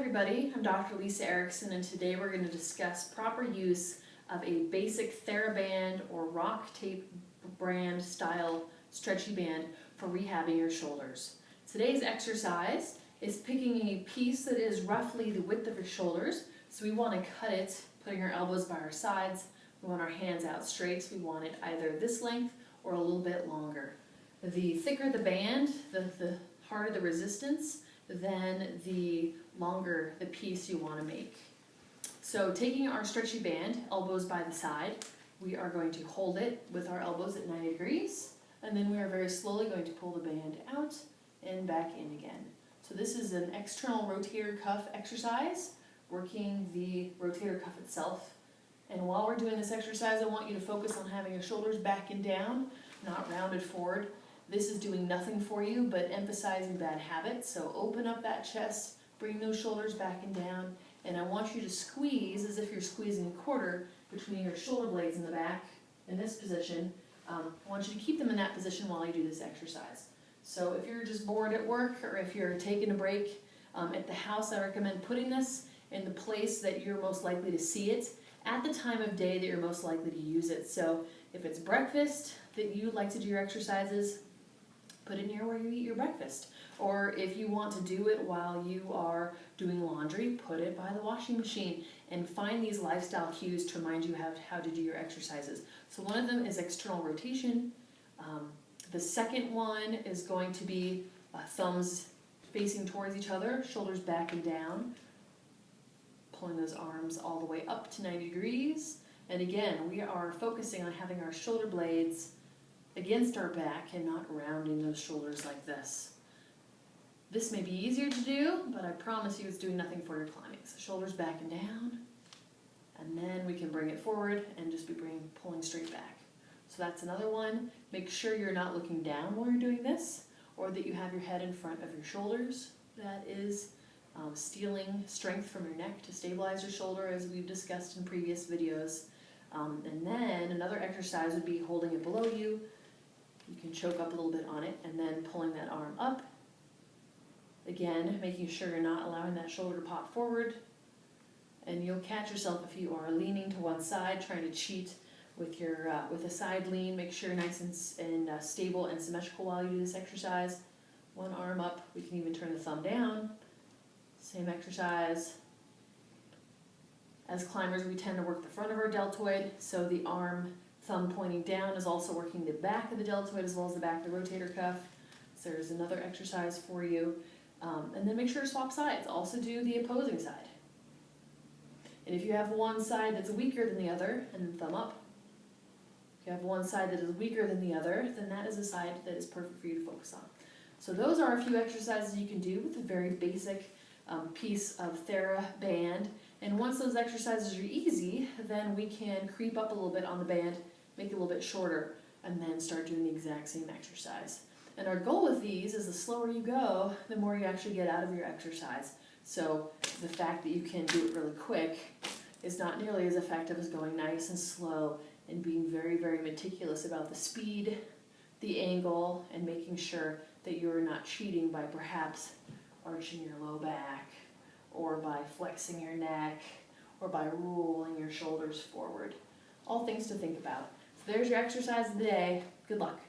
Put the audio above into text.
everybody, I'm Dr. Lisa Erickson, and today we're going to discuss proper use of a basic TheraBand or rock tape brand style stretchy band for rehabbing your shoulders. Today's exercise is picking a piece that is roughly the width of your shoulders. So we want to cut it, putting our elbows by our sides. We want our hands out straight, so we want it either this length or a little bit longer. The thicker the band, the harder the resistance, then the longer the piece you want to make. So taking our stretchy band, elbows by the side, we are going to hold it with our elbows at 90 degrees, and then we are very slowly going to pull the band out and back in again. So this is an external rotator cuff exercise, working the rotator cuff itself. And while we're doing this exercise, I want you to focus on having your shoulders back and down, not rounded forward. This is doing nothing for you but emphasizing bad habits. So open up that chest, bring those shoulders back and down, and I want you to squeeze as if you're squeezing a quarter between your shoulder blades in the back in this position. I want you to keep them in that position while you do this exercise. So if you're just bored at work or if you're taking a break at the house, I recommend putting this in the place that you're most likely to see it at the time of day that you're most likely to use it. So if it's breakfast that you like to do your exercises, put it near where you eat your breakfast. Or if you want to do it while you are doing laundry, put it by the washing machine, and find these lifestyle cues to remind you how to do your exercises. So one of them is external rotation. The second one is going to be thumbs facing towards each other, shoulders back and down, pulling those arms all the way up to 90 degrees. And again, we are focusing on having our shoulder blades against our back and not rounding those shoulders like this. This may be easier to do, but I promise you it's doing nothing for your climbing. So shoulders back and down, and then we can bring it forward and just be pulling straight back. So that's another one. Make sure you're not looking down while you're doing this, or that you have your head in front of your shoulders. That is stealing strength from your neck to stabilize your shoulder, as we've discussed in previous videos. And then another exercise would be holding it below you. You can choke up a little bit on it and then pulling that arm up. Again, making sure you're not allowing that shoulder to pop forward. And you'll catch yourself if you are leaning to one side, trying to cheat with your with a side lean. Make sure you're nice and stable and symmetrical while you do this exercise. One arm up. We can even turn the thumb down. Same exercise. As climbers, we tend to work the front of our deltoid, so the arm, thumb pointing down is also working the back of the deltoid as well as the back of the rotator cuff. So there's another exercise for you. And then make sure to swap sides. Also do the opposing side. And if you have one side that's weaker than the other, and then thumb up. If you have one side that is weaker than the other, then that is a side that is perfect for you to focus on. So those are a few exercises you can do with a very basic piece of TheraBand. And once those exercises are easy, then we can creep up a little bit on the band, make it a little bit shorter, and then start doing the exact same exercise. And our goal with these is the slower you go, the more you actually get out of your exercise. So the fact that you can do it really quick is not nearly as effective as going nice and slow and being very, very meticulous about the speed, the angle, and making sure that you're not cheating by perhaps arching your low back, or by flexing your neck, or by rolling your shoulders forward. All things to think about. So there's your exercise of the day. Good luck.